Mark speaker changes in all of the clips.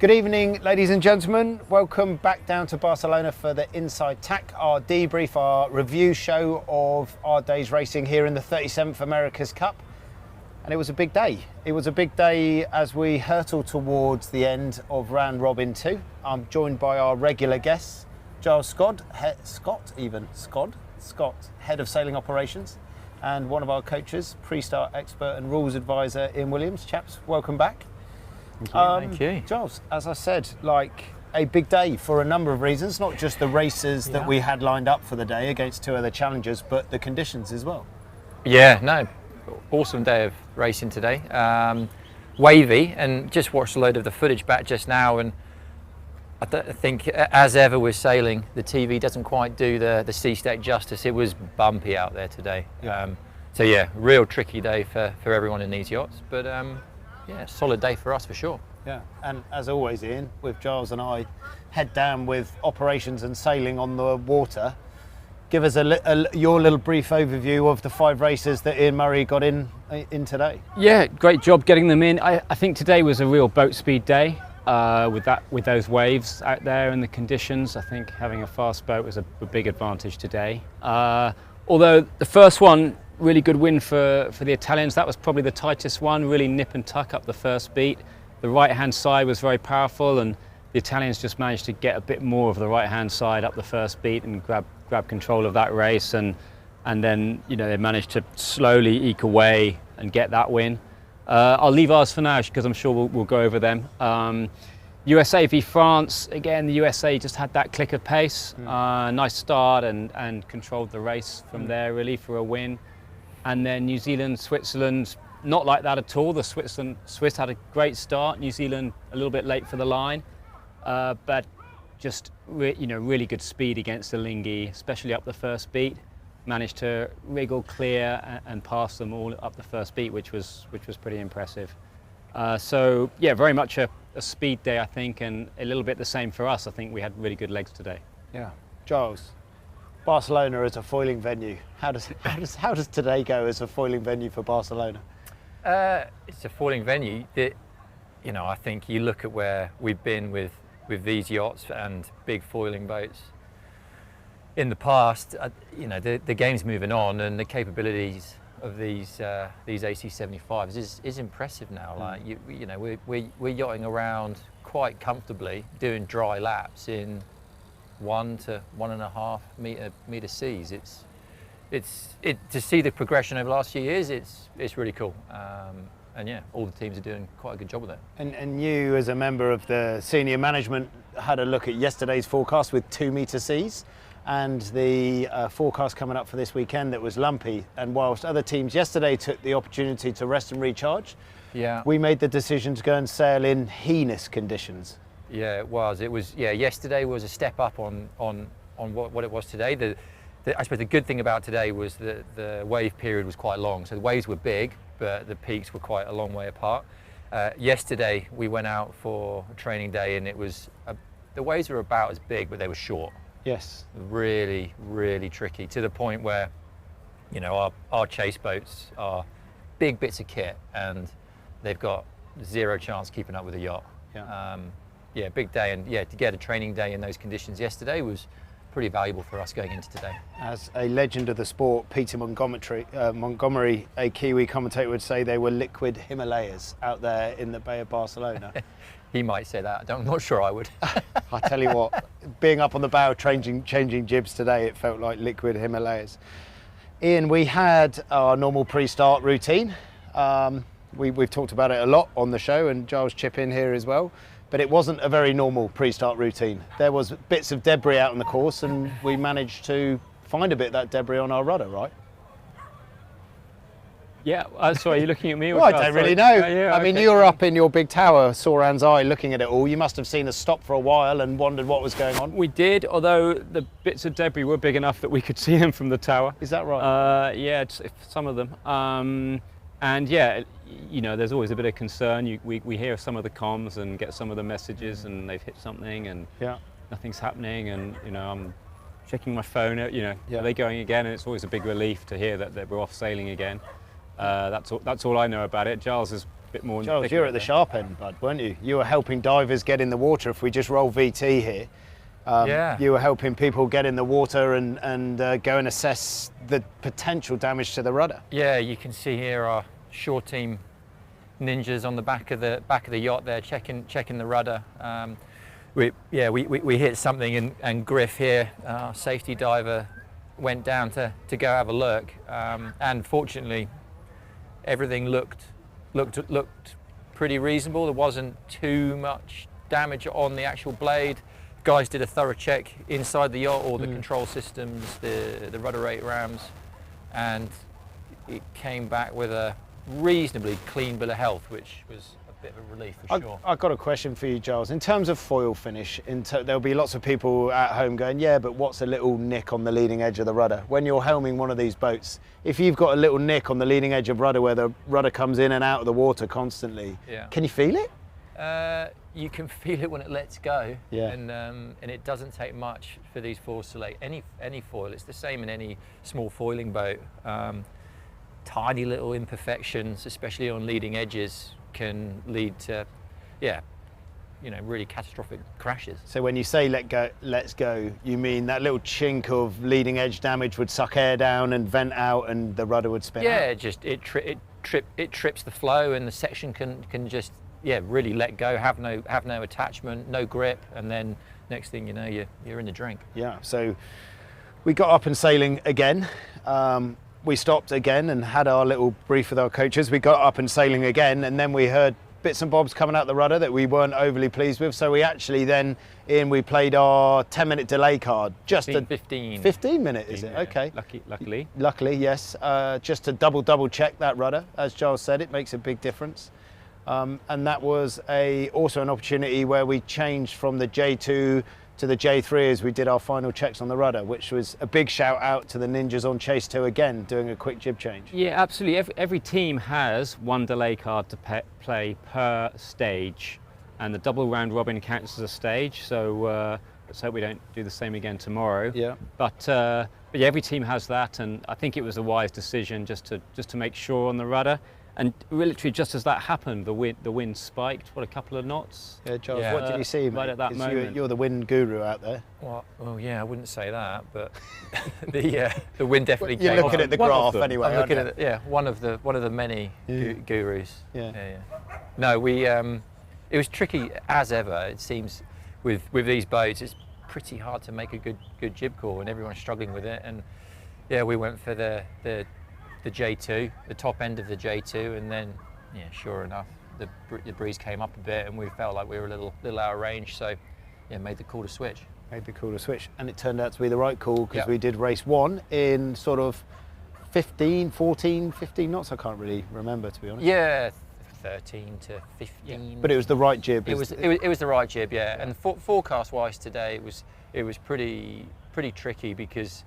Speaker 1: Good evening, ladies and gentlemen. Welcome back down to Barcelona for the Inside Tack, our debrief, our review show of our day's racing here in the 37th America's Cup. And it was a big day. It was a big day as we hurtle towards the end of round robin 2. I'm joined by our regular guests, Giles Scott, head of sailing operations, and one of our coaches, pre-start expert and rules advisor, Ian Williams. Chaps, welcome back.
Speaker 2: Thank you.
Speaker 1: Giles, as I said, like a big day for a number of reasons, not just the races that we had lined up for the day against two other challengers, but the conditions as well.
Speaker 2: Yeah, no, awesome day of racing today. Wavy, and just watched a load of the footage back just now, and I think, as ever with sailing, the TV doesn't quite do the sea state justice. It was bumpy out there today. So yeah, real tricky day for everyone in these yachts, but yeah, solid day for us for sure.
Speaker 1: Yeah, and as always, Ian, with Giles and I, head down with operations and sailing on the water. Give us your little brief overview of the 5 races that Ian Murray got in today.
Speaker 3: Yeah, great job getting them in. I think today was a real boat speed day with those waves out there and the conditions. I think having a fast boat was a big advantage today. Although the first one, really good win for the Italians. That was probably the tightest one, really nip and tuck up the first beat. The right-hand side was very powerful, and the Italians just managed to get a bit more of the right-hand side up the first beat and grab control of that race, and then they managed to slowly eke away and get that win. I'll leave ours for now because I'm sure we'll go over them. USA v France, again the USA just had that click of pace, nice start and controlled the race from there really for a win. And then New Zealand, Switzerland, not like that at all. The Swiss had a great start. New Zealand a little bit late for the line, but just really good speed against the Lingy, especially up the first beat. Managed to wriggle clear and pass them all up the first beat, which was pretty impressive. So yeah, very much a speed day, I think, and a little bit the same for us. I think we had really good legs today.
Speaker 1: Yeah, Giles, Barcelona as a foiling venue. How does today go as a foiling venue for Barcelona?
Speaker 2: It's a foiling venue. I think you look at where we've been with these yachts and big foiling boats in the past. The game's moving on, and the capabilities of these AC75s is impressive now. Like we're yachting around quite comfortably, doing dry laps in 1 to 1.5 meter seas. To see the progression over the last few years. It's really cool. And yeah, all the teams are doing quite a good job with it.
Speaker 1: And you, as a member of the senior management, had a look at yesterday's forecast with 2 meter seas, and the forecast coming up for this weekend that was lumpy. And whilst other teams yesterday took the opportunity to rest and recharge, we made the decision to go and sail in heinous conditions.
Speaker 2: Yeah, it was. Yesterday was a step up on what it was today. I suppose the good thing about today was that the wave period was quite long. So the waves were big, but the peaks were quite a long way apart. Yesterday we went out for a training day, and it was the waves were about as big, but they were short.
Speaker 1: Yes.
Speaker 2: Really, really tricky, to the point where our chase boats are big bits of kit, and they've got zero chance keeping up with a yacht. Yeah, big day, and yeah, to get a training day in those conditions yesterday was pretty valuable for us going into today.
Speaker 1: As a legend of the sport, Peter Montgomery, a Kiwi commentator, would say they were liquid Himalayas out there in the Bay of Barcelona.
Speaker 2: He might say that. I'm not sure I would.
Speaker 1: I tell you what, being up on the bow, changing jibs today, it felt like liquid Himalayas. Ian, we had our normal pre-start routine. We've talked about it a lot on the show, and Giles chip in here as well. But it wasn't a very normal pre-start routine. There was bits of debris out on the course, and we managed to find a bit of that debris on our rudder, right?
Speaker 3: Yeah, sorry, are you looking at me?
Speaker 1: Well, I don't really know. I mean, you were up in your big tower, Soran's Eye, looking at it all. You must have seen us stop for a while and wondered what was going on.
Speaker 3: We did, although the bits of debris were big enough that we could see them from the tower.
Speaker 1: Is that right?
Speaker 3: Yeah, some of them. And yeah, there's always a bit of concern. We hear some of the comms and get some of the messages, and they've hit something, and nothing's happening. And I'm checking my phone. Are they going again? And it's always a big relief to hear that we're off sailing again. That's all I know about it. Giles has bit more.
Speaker 1: Charles, you're at the sharp end, bud, weren't you? You were helping divers get in the water. If we just roll VT here, you were helping people get in the water and go and assess the potential damage to the rudder.
Speaker 2: Yeah, you can see here our shore team ninjas on the back of the yacht there, checking the rudder. We hit something, and Griff here, our safety diver, went down to go have a look, and fortunately everything looked pretty reasonable. There wasn't too much damage on the actual blade. Guys did a thorough check inside the yacht, all the control systems, the rudder rate rams, and it came back with a reasonably clean bill of health, which was a bit of a relief for sure.
Speaker 1: I've got a question for you, Giles. In terms of foil finish, there'll be lots of people at home going, yeah, but what's a little nick on the leading edge of the rudder? When you're helming one of these boats, if you've got a little nick on the leading edge of rudder where the rudder comes in and out of the water constantly, can you feel it?
Speaker 2: You can feel it when it lets go,
Speaker 1: yeah.
Speaker 2: And it doesn't take much for these foils to lay. Any foil, it's the same in any small foiling boat. Tiny little imperfections, especially on leading edges, can lead to, really catastrophic crashes.
Speaker 1: So when you say let's go, you mean that little chink of leading edge damage would suck air down and vent out, and the rudder would spin out?
Speaker 2: Yeah, it trips the flow, and the section can just really let go, have no attachment, no grip, and then next thing you know, you're in the drink.
Speaker 1: Yeah. So we got up and sailing again. We stopped again and had our little brief with our coaches. We got up and sailing again, and then we heard bits and bobs coming out the rudder that we weren't overly pleased with. So we actually then, we played our 10-minute delay card.
Speaker 2: 15
Speaker 1: minute, is it?
Speaker 2: Yeah.
Speaker 1: Okay.
Speaker 2: Luckily,
Speaker 1: yes. Just to double check that rudder. As Giles said, it makes a big difference. And that was also an opportunity where we changed from the J2 to the J3 as we did our final checks on the rudder, which was a big shout out to the ninjas on Chase 2 again, doing a quick jib change.
Speaker 3: Yeah, absolutely. Every team has one delay card to play per stage, and the double round robin counts as a stage, so let's hope we don't do the same again tomorrow.
Speaker 1: Yeah.
Speaker 3: But yeah, every team has that, and I think it was a wise decision just to make sure on the rudder. And literally, just as that happened, the wind spiked. What, a couple of knots?
Speaker 1: Yeah, Giles, what did you see, mate?
Speaker 3: Right at that moment.
Speaker 1: You're the wind guru out there.
Speaker 2: Well, yeah, I wouldn't say that, but the wind definitely came.
Speaker 1: You're looking at the graph anyway.
Speaker 2: I'm looking at one of the many gurus.
Speaker 1: Yeah.
Speaker 2: No, it was tricky as ever. It seems with these boats, it's pretty hard to make a good jib call, and everyone's struggling with it. And yeah, we went for the J2, the top end of the J2, and then, sure enough, the breeze came up a bit, and we felt like we were a little out of range. So, made the call to switch.
Speaker 1: And it turned out to be the right call, because we did race one in sort of 15 knots. I can't really remember, to be honest.
Speaker 2: Yeah, 13 to 15.
Speaker 1: Yeah. But it was the right jib.
Speaker 2: It was the right jib, yeah. And forecast-wise today, it was pretty tricky, because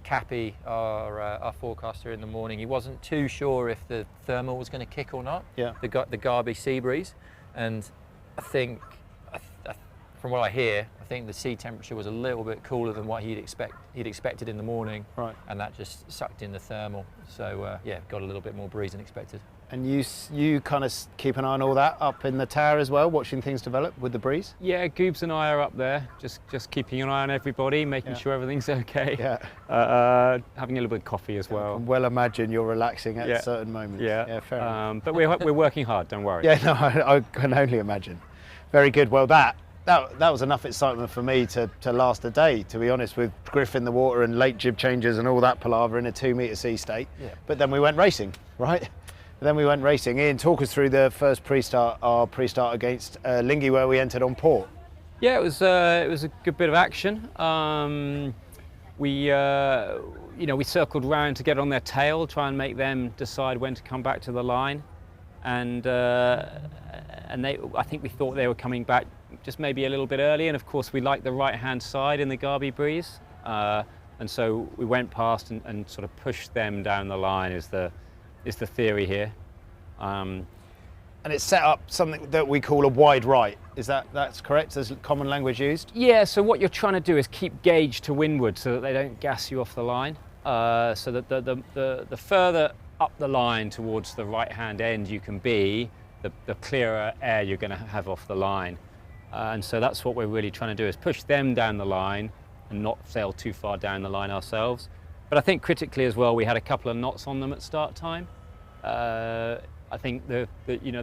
Speaker 2: Cappy, our forecaster in the morning, he wasn't too sure if the thermal was going to kick or not.
Speaker 1: Yeah.
Speaker 2: The Garby sea breeze, and I think, from what I hear, I think the sea temperature was a little bit cooler than what he'd expected in the morning.
Speaker 1: Right.
Speaker 2: And that just sucked in the thermal. So got a little bit more breeze than expected.
Speaker 1: And you kind of keep an eye on all that up in the tower as well, watching things develop with the breeze?
Speaker 3: Yeah, Goobs and I are up there, just keeping an eye on everybody, making sure everything's okay.
Speaker 1: Yeah.
Speaker 3: Having a little bit of coffee as well.
Speaker 1: I can well imagine you're relaxing at certain moments.
Speaker 3: Yeah,
Speaker 1: fair enough.
Speaker 3: But we're working hard, don't worry.
Speaker 1: Yeah, no, I can only imagine. Very good. Well, that was enough excitement for me to last a day, to be honest, with Griff in the water and late jib changes and all that palaver in a 2-metre sea state. Yeah. But then we went racing, right? Ian, talk us through the first our pre-start against Lingy, where we entered on port.
Speaker 3: Yeah, it was a good bit of action. We circled round to get on their tail, try and make them decide when to come back to the line, and I think we thought they were coming back just maybe a little bit early, and of course we liked the right-hand side in the Garby breeze, and so we went past and sort of pushed them down the line is the theory here.
Speaker 1: And it's set up something that we call a wide right. That's correct? There's common language used?
Speaker 3: Yeah, so what you're trying to do is keep gauge to windward so that they don't gas you off the line. So that the further up the line towards the right-hand end you can be, the clearer air you're going to have off the line. And so that's what we're really trying to do, is push them down the line and not sail too far down the line ourselves. But I think critically as well, we had a couple of knots on them at start time. I think the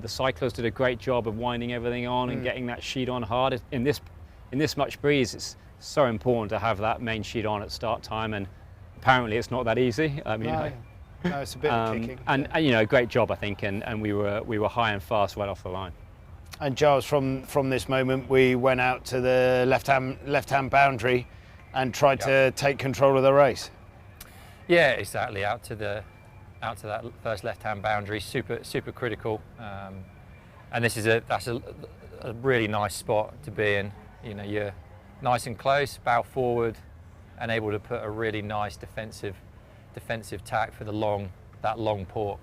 Speaker 3: cyclists did a great job of winding everything on and getting that sheet on hard. In this much breeze, it's so important to have that main sheet on at start time, and apparently it's not that easy. I mean,
Speaker 1: no, it's a bit of kicking.
Speaker 3: And great job, I think, and we were high and fast right off the line.
Speaker 1: And Giles, from this moment, we went out to the left-hand boundary and tried to take control of the race.
Speaker 2: Yeah, exactly. Out to that first left-hand boundary, super critical. And that's a really nice spot to be in. You're nice and close, bow forward, and able to put a really nice defensive tack for that long port.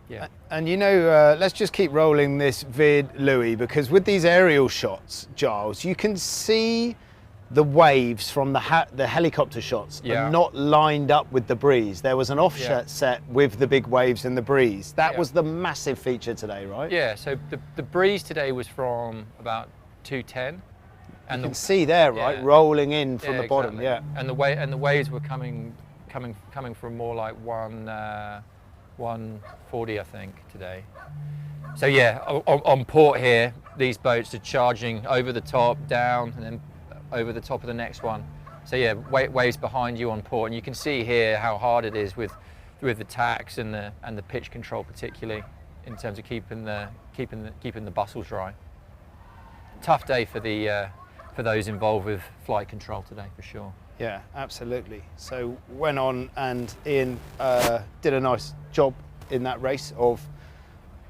Speaker 2: Yeah.
Speaker 1: And let's just keep rolling this vid, Louis, because with these aerial shots, Giles, you can see the waves from the helicopter shots are not lined up with the breeze. There was an offset set with the big waves and the breeze. That was the massive feature today, right?
Speaker 2: Yeah, so the breeze today was from about 210.
Speaker 1: And you can see there, right, rolling in from the bottom,
Speaker 2: And the waves were coming from more like 140, I think, today. So yeah, on port here, these boats are charging over the top, down, and then over the top of the next one. So yeah, waves behind you on port, and you can see here how hard it is with the tacks and the pitch control, particularly in terms of keeping the bustles dry. Tough day for those involved with flight control today, for sure.
Speaker 1: Yeah, absolutely. So went on, and Ian did a nice job in that race of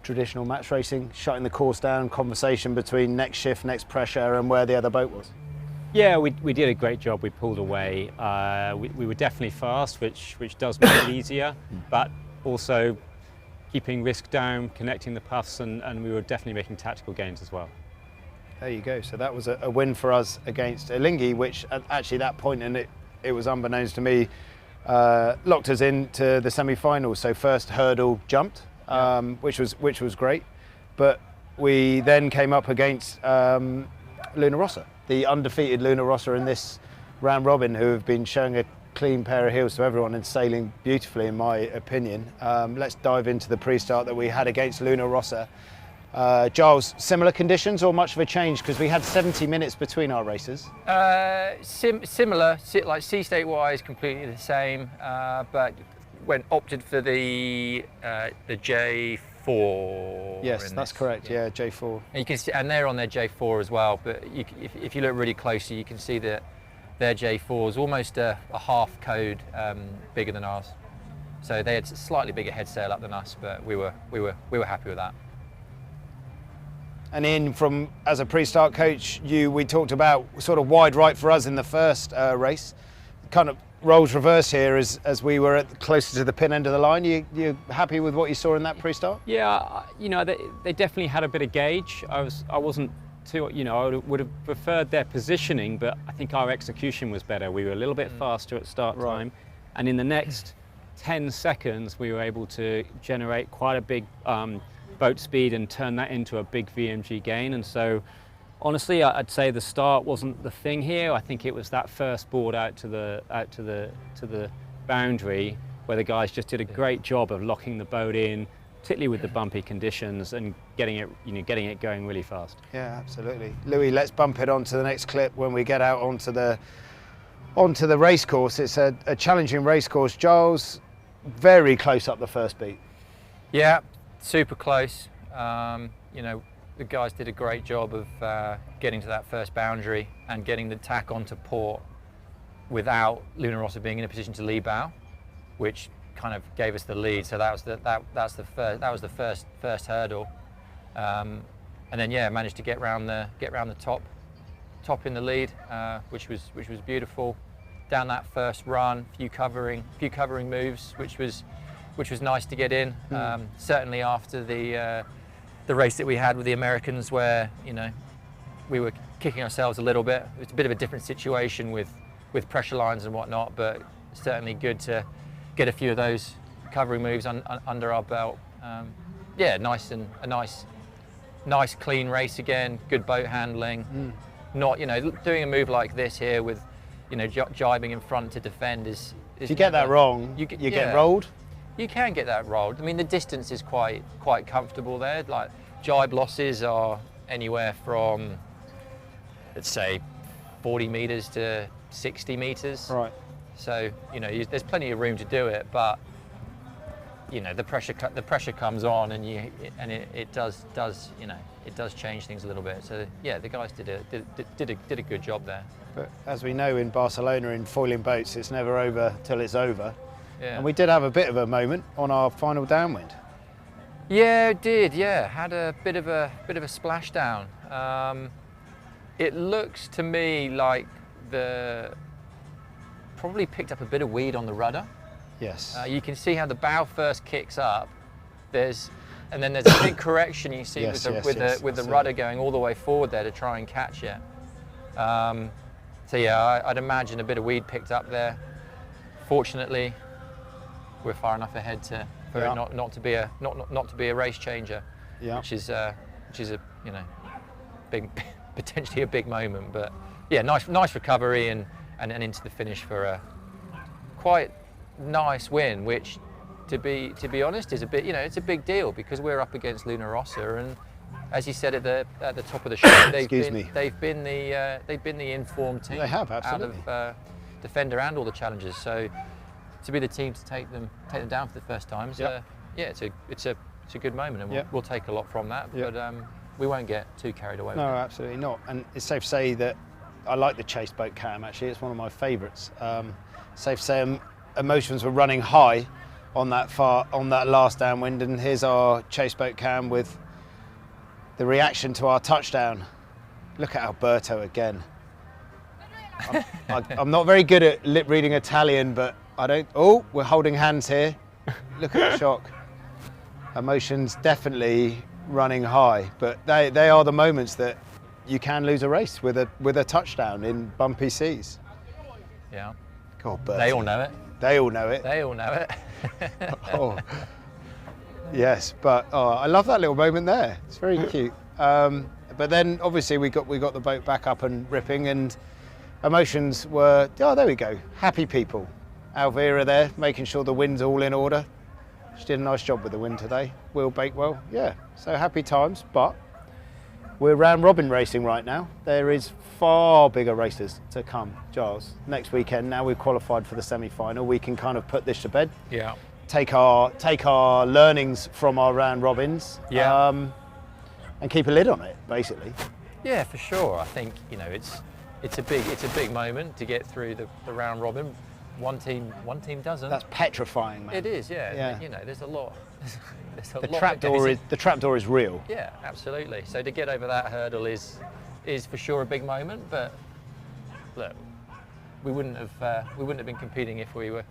Speaker 1: traditional match racing, shutting the course down, conversation between next shift, next pressure, and where the other boat was.
Speaker 3: Yeah, we did a great job. We pulled away. We were definitely fast, which does make it easier, but also keeping risk down, connecting the puffs, and we were definitely making tactical gains as well.
Speaker 1: There you go. So that was a win for us against Elingi, which at actually that point, and it was unbeknownst to me, locked us into the semi-finals. So first hurdle jumped, which was great, but we then came up against Luna Rossa, the undefeated Luna Rossa in this round robin, who have been showing a clean pair of heels to everyone and sailing beautifully, in my opinion. Let's dive into the pre-start that we had against Luna Rossa. Giles, similar conditions or much of a change? Because we had 70 minutes between our races.
Speaker 2: Similar, like sea state wise, completely the same, but opted for the J4.
Speaker 1: Yes, that's correct. Yeah, J4.
Speaker 2: And you can see, and they're on their J4 as well. But if you look really closely, you can see that their J4 is almost a half code bigger than ours. So they had a slightly bigger head sail up than us, but we were happy with that.
Speaker 1: And Ian, as a pre-start coach, we talked about sort of wide right for us in the first race. Kind of roles reverse here as we were closer to the pin end of the line. You happy with what you saw in that pre-start?
Speaker 3: Yeah, they definitely had a bit of gauge. I wasn't too, I would have preferred their positioning, but I think our execution was better. We were a little bit faster at start time, and in the next 10 seconds we were able to generate quite a big boat speed and turn that into a big VMG gain. And so honestly, I'd say the start wasn't the thing here. I think it was that first board out to the boundary where the guys just did a great job of locking the boat in, particularly with the bumpy conditions, and getting it going really fast.
Speaker 1: Yeah, absolutely. Louis, let's bump it on to the next clip when we get out onto the race course. It's a challenging race course. Giles, very close up the first beat.
Speaker 2: Yeah, super close. The guys did a great job of getting to that first boundary and getting the tack onto port without Luna Rossa being in a position to lead bow, which kind of gave us the lead. So that was the first hurdle, and then managed to get round the top in the lead, which was beautiful. Down that first run, few covering moves, which was nice to get in. Certainly after the race that we had with the Americans, where we were kicking ourselves a little bit. It was a bit of a different situation with pressure lines and whatnot, but certainly good to get a few of those covering moves under our belt. yeah, nice clean race again. Good boat handling. Not, you know, doing a move like this here with, you know, jibing in front to defend is
Speaker 1: if you get that wrong, you get rolled.
Speaker 2: You can get that rolled. I mean, the distance is quite comfortable there. Like, jibe losses are anywhere from, let's say, 40 meters to 60 meters.
Speaker 1: Right.
Speaker 2: So, you know, there's plenty of room to do it, but you know, the pressure comes on, and it does you know, it does change things a little bit. So yeah, the guys did a good job there.
Speaker 1: But as we know in Barcelona, in foiling boats, it's never over till it's over.
Speaker 2: Yeah.
Speaker 1: And we did have a bit of a moment on our final downwind.
Speaker 2: Yeah, it did. Yeah, had a bit of a splashdown. It looks to me like probably picked up a bit of weed on the rudder.
Speaker 1: Yes.
Speaker 2: You can see how the bow first kicks up. And then there's a big correction you see with the rudder going all the way forward there to try and catch it. So yeah, I'd imagine a bit of weed picked up there. Fortunately, we're far enough ahead for it not to be a race changer.
Speaker 1: Yeah.
Speaker 2: Which is a, you know, potentially a big moment. But yeah, nice recovery and into the finish for a quite nice win, which to be honest is a bit, you know, it's a big deal because we're up against Luna Rossa, and as you said at the top of the show, they've been the informed team.
Speaker 1: They have, absolutely.
Speaker 2: Out of Defender and all the challengers. So to be the team to take them down for the first time, yeah, it's a good moment, and we'll take a lot from that. But we won't get too carried away.
Speaker 1: No, absolutely not. And it's safe to say that I like the chase boat cam. Actually, it's one of my favourites. Safe to say, emotions were running high on that last downwind, and here's our chase boat cam with the reaction to our touchdown. Look at Alberto again. I'm not very good at lip reading Italian, but I don't. Oh, we're holding hands here. Look at the shock. Emotions definitely running high, but they are the moments that you can lose a race with a touchdown in bumpy seas.
Speaker 2: Yeah.
Speaker 1: God, Bertie.
Speaker 2: They all know it.
Speaker 1: They all know it.
Speaker 2: They all know it.
Speaker 1: Oh. Yes, but I love that little moment there. It's very cute. But then obviously we got the boat back up and ripping, and emotions were, there we go, happy people. Alvira there, making sure the wind's all in order. She did a nice job with the wind today. Will Bakewell, yeah. So happy times, but we're round robin racing right now. There is far bigger races to come, Giles. Next weekend, now we've qualified for the semi-final, we can kind of put this to bed.
Speaker 2: Yeah.
Speaker 1: Take our learnings from our round robins.
Speaker 2: Yeah.
Speaker 1: And keep a lid on it, basically.
Speaker 2: Yeah, for sure. I think, you know, it's a big moment to get through the round robin. One team doesn't.
Speaker 1: That's petrifying, man.
Speaker 2: It is, yeah. You know, there's a lot.
Speaker 1: The trapdoor is real.
Speaker 2: Yeah, absolutely. So to get over that hurdle is for sure a big moment. But look, we wouldn't have been competing if we were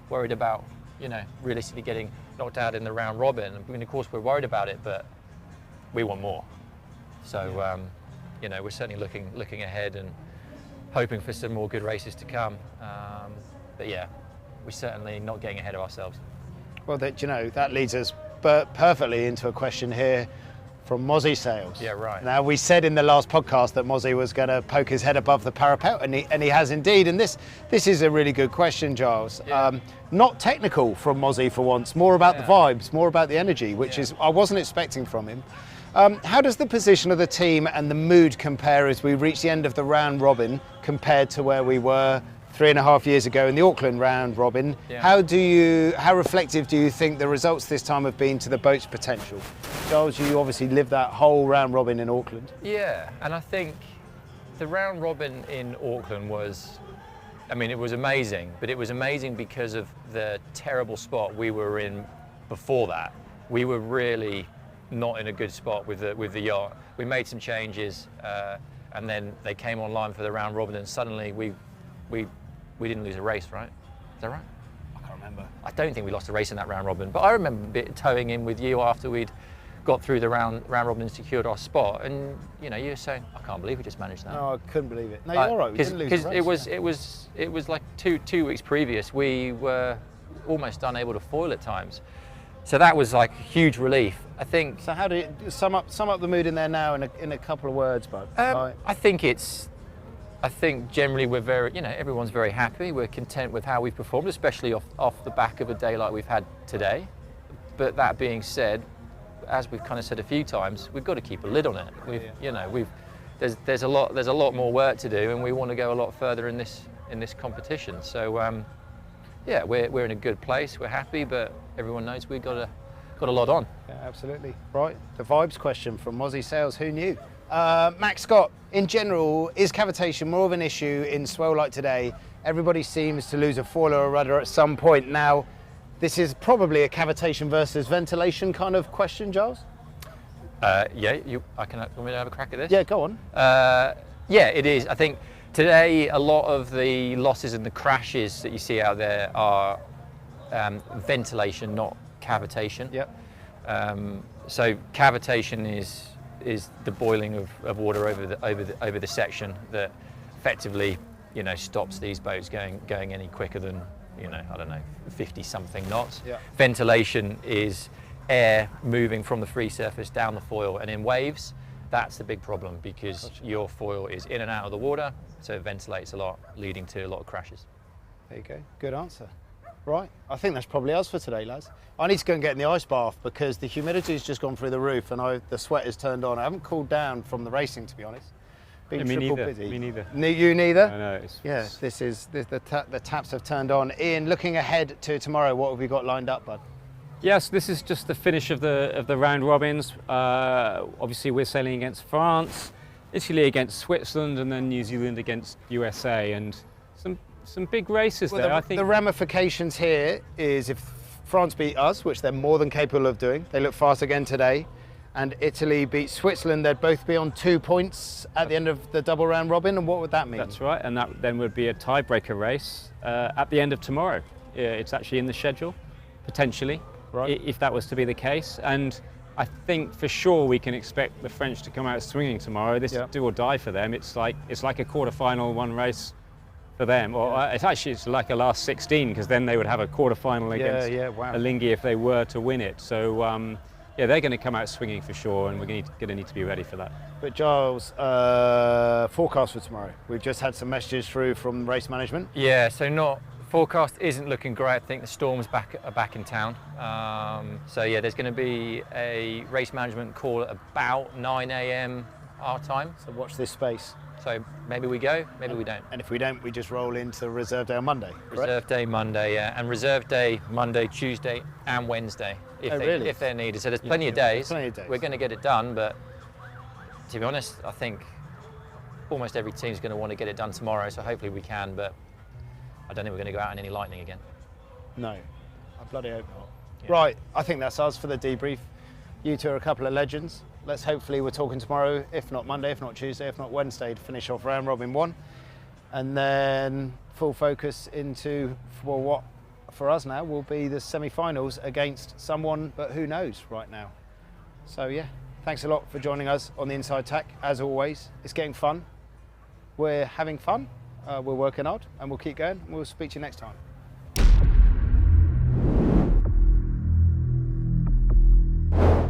Speaker 2: worried about, you know, realistically getting knocked out in the round robin. I mean, of course we're worried about it, but we want more. So you know, we're certainly looking ahead and hoping for some more good races to come. But yeah, we're certainly not getting ahead of ourselves.
Speaker 1: Well, that leads us perfectly into a question here from Mozzie Sales.
Speaker 2: Yeah, right.
Speaker 1: Now, we said in the last podcast that Mozzie was going to poke his head above the parapet, and he has indeed. And this is a really good question, Giles.
Speaker 2: Yeah.
Speaker 1: Not technical from Mozzie for once, more about the vibes, more about the energy, which is I wasn't expecting from him. How does the position of the team and the mood compare as we reach the end of the round robin compared to where we were 3.5 years ago in the Auckland round robin?
Speaker 2: Yeah.
Speaker 1: How reflective do you think the results this time have been to the boat's potential? Giles, you obviously lived that whole round robin in Auckland.
Speaker 2: Yeah, and I think the round robin in Auckland was, I mean, it was amazing, but it was amazing because of the terrible spot we were in before that. We were really not in a good spot with the yacht. We made some changes, and then they came online for the round robin, and suddenly we didn't lose a race, right? Is that right?
Speaker 1: I can't remember.
Speaker 2: I don't think we lost a race in that round robin, but I remember towing in with you after we'd got through the round robin and secured our spot, and you know, you were saying, I can't believe we just managed that.
Speaker 1: No, I couldn't believe it. No, you're all right. We didn't lose a race.
Speaker 2: Because it was like two weeks previous, we were almost unable to foil at times. So that was like huge relief. I think.
Speaker 1: So how do you sum up the mood in there now in a couple of words, bud?
Speaker 2: I think generally we're very, everyone's very happy. We're content with how we've performed, especially off the back of a day like we've had today. But that being said, as we've kind of said a few times, we've got to keep a lid on it. There's a lot more work to do, and we want to go a lot further in this competition. So we're in a good place. We're happy, but everyone knows we've got a lot on.
Speaker 1: Yeah, absolutely. Right. The vibes question from Mozzie Sales. Who knew? Max Scott, in general, is cavitation more of an issue in swell like today? Everybody seems to lose a foil or a rudder at some point. Now, this is probably a cavitation versus ventilation kind of question, Giles?
Speaker 2: Want me to have a crack at this?
Speaker 1: Yeah, go on.
Speaker 2: Yeah, it is. I think today a lot of the losses and the crashes that you see out there are ventilation, not cavitation.
Speaker 1: Yep.
Speaker 2: So cavitation is the boiling of water over the section that effectively stops these boats going any quicker than 50 something knots.
Speaker 1: Yeah.
Speaker 2: Ventilation is air moving from the free surface down the foil, and in waves that's the big problem because your foil is in and out of the water, so it ventilates a lot, leading to a lot of crashes.
Speaker 1: There you go. Good answer. Right, I think that's probably us for today, lads. I need to go and get in the ice bath because the humidity's just gone through the roof and the sweat has turned on. I haven't cooled down from the racing, to be honest. Been triple busy.
Speaker 3: Me neither.
Speaker 1: You neither?
Speaker 3: I know.
Speaker 1: The taps have turned on. Ian, looking ahead to tomorrow, what have we got lined up, bud?
Speaker 3: Yes, this is just the finish of the round robins. Obviously, we're sailing against France, Italy against Switzerland, and then New Zealand against USA, and some big races there. I think
Speaker 1: the ramifications here is if France beat us, which they're more than capable of doing, they look fast again today, and Italy beat Switzerland, they'd both be on 2 points at the end of the double round robin. And what would that mean?
Speaker 3: That's right, and that then would be a tiebreaker race at the end of tomorrow. It's actually in the schedule, potentially,
Speaker 1: right,
Speaker 3: if that was to be the case. And I think for sure we can expect the French to come out swinging tomorrow. This is do or die for them. It's like a quarter-final one race for them, or it's like a last 16, because then they would have a quarter-final against Alinghi if they were to win it. So they're going to come out swinging for sure, and we're going to need to be ready for that.
Speaker 1: But Giles, forecast for tomorrow. We've just had some messages through from race management.
Speaker 2: Yeah, so forecast isn't looking great. I think the storms are back in town. There's going to be a race management call at about 9 a.m. our time.
Speaker 1: So watch this space.
Speaker 2: So maybe we go, maybe we don't.
Speaker 1: And if we don't, we just roll into reserve day on Monday.
Speaker 2: Reserve day Monday, yeah, and reserve day Monday, Tuesday, and Wednesday if they're needed. So there's plenty of days. We're going to get it done, but to be honest, I think almost every team's going to want to get it done tomorrow. So hopefully we can, but I don't think we're going to go out in any lightning again.
Speaker 1: No, I bloody hope not. Yeah. Right, I think that's us for the debrief. You two are a couple of legends. Hopefully we're talking tomorrow, if not Monday, if not Tuesday, if not Wednesday, to finish off round robin 1. And then full focus into what for us now will be the semi-finals against someone, but who knows right now. So yeah, thanks a lot for joining us on the Inside Tack. As always, it's getting fun. We're having fun, we're working hard, and we'll keep going. We'll speak to you next time.